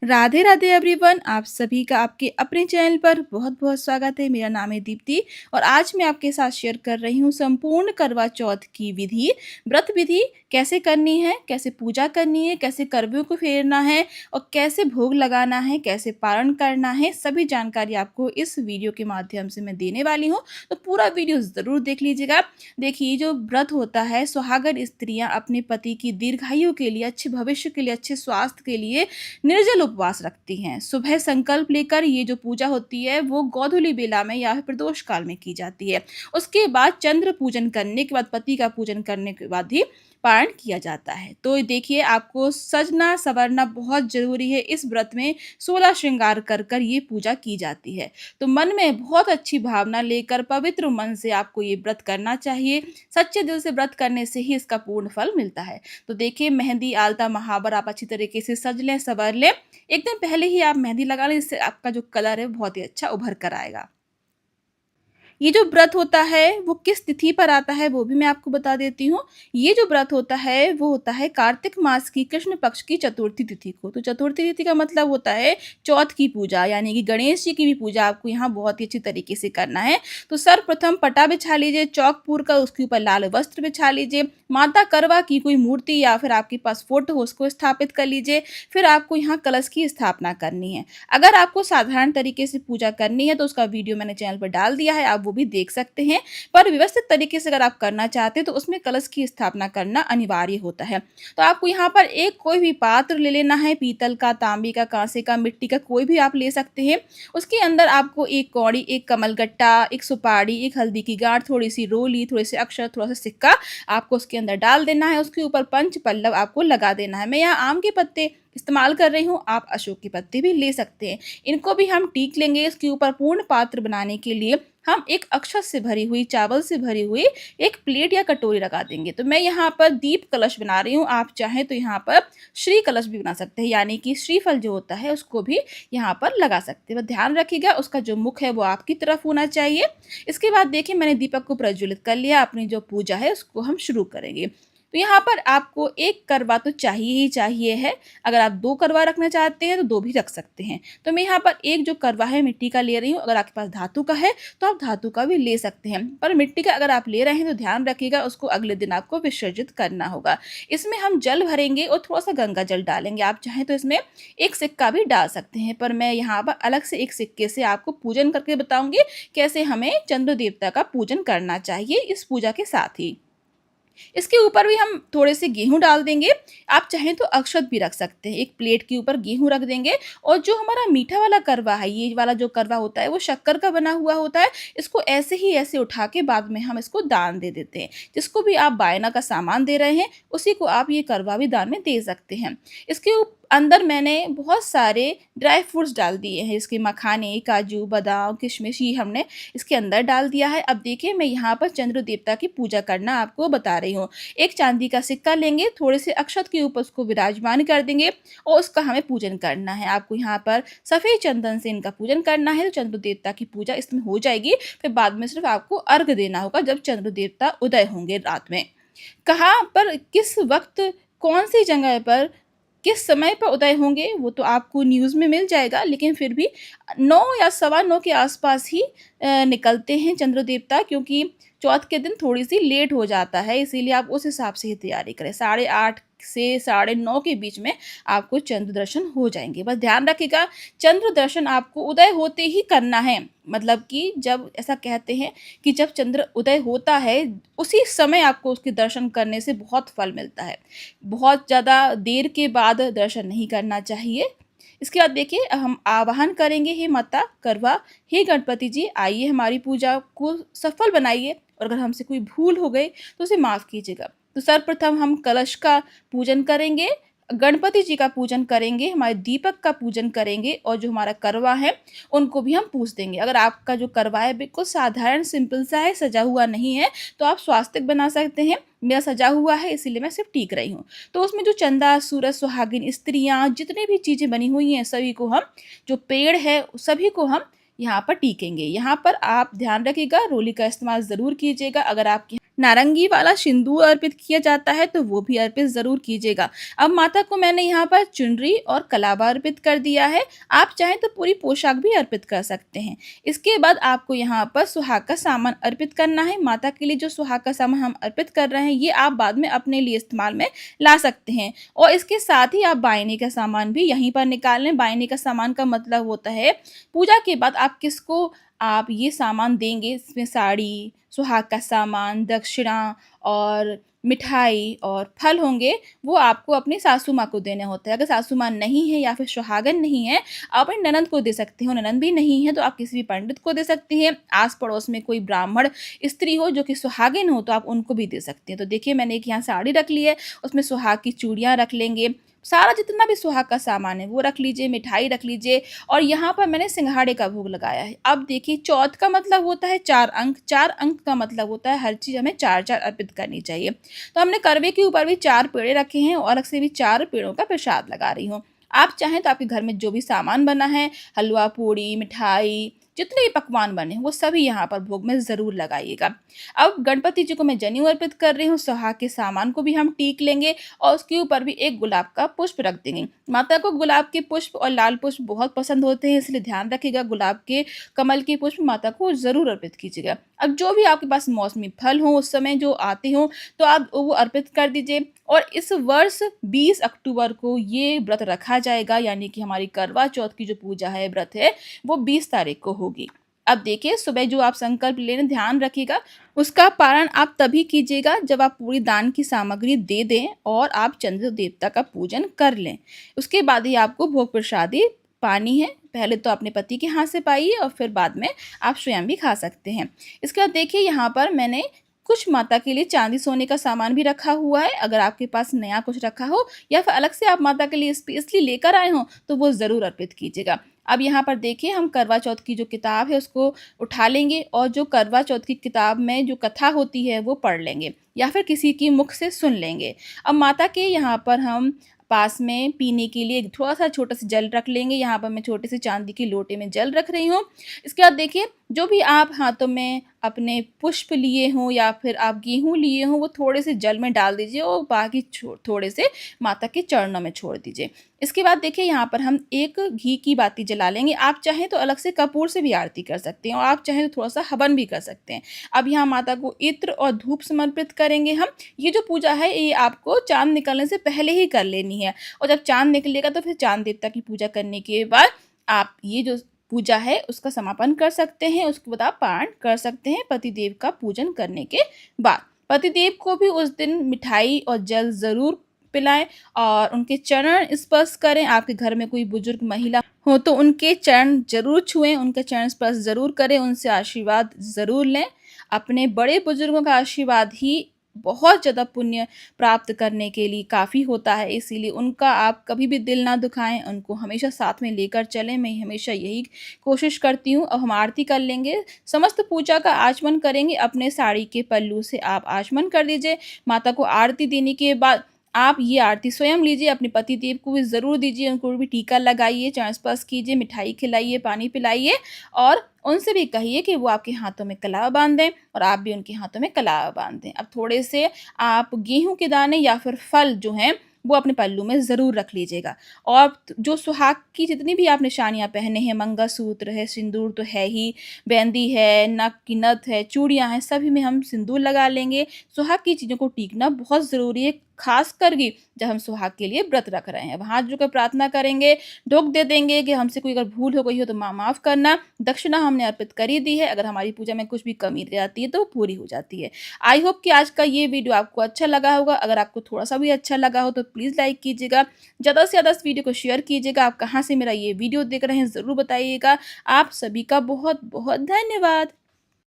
Radhe Radhe everyone. आप सभी का आपके अपने चैनल पर बहुत बहुत स्वागत है। मेरा नाम है दीप्ति और आज मैं आपके साथ शेयर कर रही हूँ संपूर्ण करवा चौथ की विधि, व्रत विधि कैसे करनी है, कैसे पूजा करनी है, कैसे करवों को फेरना है और कैसे भोग लगाना है, कैसे पारण करना है। सभी जानकारी आपको इस वीडियो के माध्यम से मैं देने वाली हूँ, तो पूरा वीडियो ज़रूर देख लीजिएगा। देखिए, जो व्रत होता है, सुहागन स्त्रियाँ अपने पति की दीर्घायु के लिए, अच्छे भविष्य के लिए, अच्छे स्वास्थ्य के लिए निर्जल उपवास रखती हैं। सुबह संकल्प लेकर ये जो पूजा होती है वो गोधूली बेला में या फिर प्रदोष काल में की जाती है। उसके बाद चंद्र पूजन करने के बाद, पति का पूजन करने के बाद ही पारण किया जाता है। तो देखिए, आपको सजना संवरना बहुत जरूरी है। इस व्रत में 16 श्रृंगार कर कर ये पूजा की जाती है। तो मन में बहुत अच्छी भावना लेकर पवित्र मन से आपको ये व्रत करना चाहिए। सच्चे दिल से व्रत करने से ही इसका पूर्ण फल मिलता है। तो देखिए, मेहंदी, आलता, महावर आप अच्छी तरीके से सज लें, संवर लें। एक दिन पहले ही आप मेहंदी लगा लें, इससे आपका जो कलर है बहुत ही अच्छा उभर कर आएगा। ये जो व्रत होता है वो किस तिथि पर आता है वो भी मैं आपको बता देती हूँ। ये जो व्रत होता है वो होता है कार्तिक मास की कृष्ण पक्ष की चतुर्थी तिथि को। तो चतुर्थी तिथि का मतलब होता है चौथ की पूजा, यानी कि गणेश जी की भी पूजा आपको यहाँ बहुत ही अच्छी तरीके से करना है। तो सर्वप्रथम पटा बिछा लीजिए चौक पूर का, उसके ऊपर लाल वस्त्र बिछा लीजिए। माता करवा की कोई मूर्ति या फिर आपके पास फोटो हो उसको स्थापित कर लीजिए। फिर आपको यहाँ कलश की स्थापना करनी है। अगर आपको साधारण तरीके से पूजा करनी है तो उसका वीडियो मैंने चैनल पर डाल दिया है, आप वो भी देख सकते हैं। पर व्यवस्थित तरीके से अगर आप करना चाहते हैं तो उसमें कलश की स्थापना करना अनिवार्य होता है। तो आपको यहाँ पर एक कोई भी पात्र ले लेना है, पीतल का, तांबे का, कांसे का, मिट्टी का, कोई भी आप ले सकते हैं। उसके अंदर आपको एक कौड़ी, एक कमलगट्टा, एक सुपारी, एक हल्दी की गांठ, थोड़ी सी रोली, थोड़े से अक्षर, थोड़ा सा सिक्का आपको उसके अंदर डाल देना है। उसके ऊपर पंच पल्लव आपको लगा देना है। मैं यहाँ आम के पत्ते इस्तेमाल कर रही हूँ, आप अशोक के पत्ते भी ले सकते हैं। इनको भी हम टीक लेंगे। इसके ऊपर पूर्ण पात्र बनाने के लिए हम एक अक्षत से भरी हुई, चावल से भरी हुई एक प्लेट या कटोरी लगा देंगे। तो मैं यहाँ पर दीप कलश बना रही हूँ। आप चाहें तो यहाँ पर श्री कलश भी बना सकते हैं, यानी कि श्रीफल जो होता है उसको भी यहाँ पर लगा सकते हैं। ध्यान रखिएगा उसका जो मुख है वो आपकी तरफ होना चाहिए। इसके बाद देखिए, मैंने दीपक को प्रज्वलित कर लिया। अपनी जो पूजा है उसको हम शुरू करेंगे। तो यहाँ पर आपको एक करवा तो चाहिए ही चाहिए है। अगर आप 2 करवा रखना चाहते हैं तो 2 भी रख सकते हैं। तो मैं यहाँ पर एक जो करवा है मिट्टी का ले रही हूँ। अगर आपके पास धातु का है तो आप धातु का भी ले सकते हैं, पर मिट्टी का अगर आप ले रहे हैं तो ध्यान रखिएगा उसको अगले दिन आपको विसर्जित करना होगा। इसमें हम जल भरेंगे और थोड़ा सा गंगा जल डालेंगे। आप चाहें तो इसमें एक सिक्का भी डाल सकते हैं, पर मैं यहाँ पर अलग से एक सिक्के से आपको पूजन करके बताऊंगी कैसे हमें चंद्र देवता का पूजन करना चाहिए इस पूजा के साथ ही। इसके ऊपर भी हम थोड़े से गेहूं डाल देंगे। आप चाहें तो अक्षत भी रख सकते हैं। एक प्लेट के ऊपर गेहूं रख देंगे। और जो हमारा मीठा वाला करवा है, ये वाला जो करवा होता है वो शक्कर का बना हुआ होता है। इसको ऐसे ही ऐसे उठा के बाद में हम इसको दान दे देते हैं। जिसको भी आप बायना का सामान दे रहे हैं उसी को आप ये करवा भी दान में दे सकते हैं। इसके अंदर मैंने बहुत सारे ड्राई फ्रूट्स डाल दिए हैं। इसके मखाने, काजू, बादाम, किशमिश ये हमने इसके अंदर डाल दिया है। अब देखिए, मैं यहाँ पर चंद्र देवता की पूजा करना आपको बता रही हूँ। एक चांदी का सिक्का लेंगे, थोड़े से अक्षत के ऊपर उसको विराजमान कर देंगे और उसका हमें पूजन करना है। आपको यहाँ पर सफ़ेद चंदन से इनका पूजन करना है। तो चंद्र देवता की पूजा इसमें हो जाएगी। फिर बाद में सिर्फ आपको अर्घ देना होगा जब चंद्र देवता उदय होंगे रात में। कहाँ पर, किस वक्त, कौन सी जगह पर, किस समय पर उदय होंगे वो तो आपको न्यूज़ में मिल जाएगा, लेकिन फिर भी 9 या सवा 9 के आसपास ही निकलते हैं चंद्र देवता, क्योंकि चौथ के दिन थोड़ी सी लेट हो जाता है। इसीलिए आप उस हिसाब से ही तैयारी करें। 8:30 से 9:30 के बीच में आपको चंद्र दर्शन हो जाएंगे। बस ध्यान रखिएगा, चंद्र दर्शन आपको उदय होते ही करना है। मतलब कि जब ऐसा कहते हैं कि जब चंद्र उदय होता है उसी समय आपको उसके दर्शन करने से बहुत फल मिलता है। बहुत ज़्यादा देर के बाद दर्शन नहीं करना चाहिए। इसके बाद देखिए, हम आवाहन करेंगे, हे माता करवा, हे गणपति जी, आइए हमारी पूजा को सफल बनाइए और अगर हमसे कोई भूल हो गई तो उसे माफ़ कीजिएगा। तो सर्वप्रथम हम कलश का पूजन करेंगे, गणपति जी का पूजन करेंगे, हमारे दीपक का पूजन करेंगे और जो हमारा करवा है उनको भी हम पूज देंगे। अगर आपका जो करवा है बिल्कुल साधारण सिंपल सा है, सजा हुआ नहीं है, तो आप स्वास्तिक बना सकते हैं। मेरा सजा हुआ है इसीलिए मैं सिर्फ टीक रही हूँ। तो उसमें जो चंदा, सूरज, सुहागिन स्त्रियाँ, जितनी भी चीज़ें बनी हुई हैं सभी को हम, जो पेड़ है सभी को हम यहाँ पर टीकेंगे। यहाँ पर आप ध्यान रखिएगा, रोली का इस्तेमाल ज़रूर कीजिएगा। अगर आपके नारंगी वाला सिंदूर अर्पित किया जाता है तो वो भी अर्पित ज़रूर कीजिएगा। अब माता को मैंने यहाँ पर चुनरी और कलावा अर्पित कर दिया है। आप चाहें तो पूरी पोशाक भी अर्पित कर सकते हैं। इसके बाद आपको यहाँ पर सुहाग का सामान अर्पित करना है। माता के लिए जो सुहाग का सामान हम अर्पित कर रहे हैं, ये आप बाद में अपने लिए इस्तेमाल में ला सकते हैं। और इसके साथ ही आप बायने का सामान भी यहीं पर निकाल लें। बायने का सामान का मतलब होता है पूजा के बाद आप ये सामान देंगे। इसमें साड़ी, सुहाग का सामान, दक्षिणा और मिठाई और फल होंगे, वो आपको अपनी सासू माँ को देने होते हैं। अगर सासू माँ नहीं है या फिर सुहागन नहीं है, आप अपनी ननंद को दे सकते हो। ननंद भी नहीं है तो आप किसी भी पंडित को दे सकती हैं। आस-पड़ोस में कोई ब्राह्मण स्त्री हो जो कि सुहागिन हो तो आप उनको भी दे सकती हैं। तो देखिए मैंने एक यहाँ साड़ी रख ली है, उसमें सुहाग की चूड़ियाँ रख लेंगे। सारा जितना भी सुहाग का सामान है वो रख लीजिए, मिठाई रख लीजिए और यहाँ पर मैंने सिंघाड़े का भोग लगाया है। अब देखिए चौथ का मतलब होता है 4 अंक, 4 अंक का मतलब होता है हर चीज़ हमें 4-4 अर्पित करनी चाहिए। तो हमने करवे के ऊपर भी 4 पेड़े रखे हैं और अलग से भी 4 पेड़ों का प्रसाद लगा रही हूँ। आप चाहें तो आपके घर में जो भी सामान बना है, हलवा, पूड़ी, मिठाई, जितने भी पकवान बने हैं वो सभी यहाँ पर भोग में ज़रूर लगाइएगा। अब गणपति जी को मैं जनेऊ अर्पित कर रही हूँ, सुहाग के सामान को भी हम टीक लेंगे और उसके ऊपर भी एक गुलाब का पुष्प रख देंगे। माता को गुलाब के पुष्प और लाल पुष्प बहुत पसंद होते हैं, इसलिए ध्यान रखिएगा गुलाब के कमल के पुष्प माता को ज़रूर अर्पित कीजिएगा। अब जो भी आपके पास मौसमी फल हों उस समय जो आते हों तो आप वो अर्पित कर दीजिए। और इस वर्ष 20 अक्टूबर को ये व्रत रखा जाएगा, यानी कि हमारी करवा चौथ की जो पूजा है, व्रत है, वो 20 तारीख को होगी। अब देखिए सुबह जो आप संकल्प ले रहे हैं ध्यान रखिएगा, उसका पारण आप तभी कीजिएगा जब आप पूरी दान की सामग्री दे दें और आप चंद्र देवता का पूजन कर लें। उसके बाद ही आपको भोग प्रसादी पानी है। पहले तो अपने पति के हाथ से पाइए और फिर बाद में आप स्वयं भी खा सकते हैं। इसके बाद देखिए यहाँ पर मैंने कुछ माता के लिए चांदी सोने का सामान भी रखा हुआ है। अगर आपके पास नया कुछ रखा हो या फिर अलग से आप माता के लिए स्पेशली लेकर आए हों तो वो ज़रूर अर्पित कीजिएगा। अब यहाँ पर देखिए हम करवा चौथ की जो किताब है उसको उठा लेंगे और जो करवा चौथ की किताब में जो कथा होती है वो पढ़ लेंगे या फिर किसी की मुख से सुन लेंगे। अब माता के यहाँ पर हम पास में पीने के लिए एक थोड़ा-सा छोटा-सा जल रख लेंगे। यहाँ पर मैं छोटे से चांदी के लोटे में जल रख रही हूँ। इसके बाद देखिए जो भी आप हाथों में अपने पुष्प लिए हों या फिर आप गेहूँ लिए हों, वो थोड़े से जल में डाल दीजिए और बाकी थोड़े से माता के चरणों में छोड़ दीजिए। इसके बाद देखिए यहाँ पर हम एक घी की बाती जला लेंगे। आप चाहें तो अलग से कपूर से भी आरती कर सकते हैं और आप चाहें तो थोड़ा-सा हवन भी कर सकते हैं। अब यहाँ माता को इत्र और धूप समर्पित करेंगे हम। ये जो पूजा है ये आपको चाँद निकलने से पहले ही कर लेनी है और जब चाँद निकलेगा तो फिर चाँद देवता की पूजा करने के बाद आप ये जो पूजा है उसका समापन कर सकते हैं। उसके बाद आप पारण कर सकते हैं पतिदेव का पूजन करने के बाद। पतिदेव को भी उस दिन मिठाई और जल ज़रूर पिलाएँ और उनके चरण स्पर्श करें। आपके घर में कोई बुजुर्ग महिला हो तो उनके चरण ज़रूर छुएँ, उनके चरण स्पर्श ज़रूर करें, उनसे आशीर्वाद ज़रूर लें। अपने बड़े बुजुर्गों का आशीर्वाद ही बहुत ज़्यादा पुण्य प्राप्त करने के लिए काफ़ी होता है, इसीलिए उनका आप कभी भी दिल ना दुखाएँ, उनको हमेशा साथ में लेकर चलें। मैं हमेशा यही कोशिश करती हूँ। अब हम आरती कर लेंगे, समस्त पूजा का आचमन करेंगे। अपने साड़ी के पल्लू से आप आचमन कर दीजिए। माता को आरती देने के बाद आप ये आरती स्वयं लीजिए, अपने पति देव को भी ज़रूर दीजिए, उनको भी टीका लगाइए, चरण स्पर्श कीजिए, मिठाई खिलाइए, पानी पिलाइए और उनसे भी कहिए कि वो आपके हाथों में कलावा बाँध दें और आप भी उनके हाथों में कलावा बाँध दें। अब थोड़े से आप गेहूँ के दाने या फिर फल जो हैं वो अपने पल्लू में ज़रूर रख लीजिएगा और जो सुहाग की जितनी भी आप निशानियाँ पहने हैं, मंगलसूत्र है, सिंदूर तो है ही, मेहंदी है, नाक की नथ है, चूड़ियाँ हैं, सभी में हम सिंदूर लगा लेंगे। सुहाग की चीज़ों को टीकना बहुत ज़रूरी है, ख़ास करके जब हम सुहाग के लिए व्रत रख रहे हैं। अब हाथ जोड़कर प्रार्थना करेंगे, ढोक दे देंगे कि हमसे कोई अगर भूल हो गई हो तो माफ़ करना। दक्षिणा हमने अर्पित कर ही दी है, अगर हमारी पूजा में कुछ भी कमी रह जाती है तो वो पूरी हो जाती है। आई होप कि आज का ये वीडियो आपको अच्छा लगा होगा। अगर आपको थोड़ा-सा भी अच्छा लगा हो तो प्लीज़ लाइक कीजिएगा। ज़्यादा से ज़्यादा इस वीडियो को शेयर कीजिएगा। आप कहाँ से मेरा ये वीडियो देख रहे हैं ज़रूर बताइएगा। आप सभी का बहुत-बहुत धन्यवाद।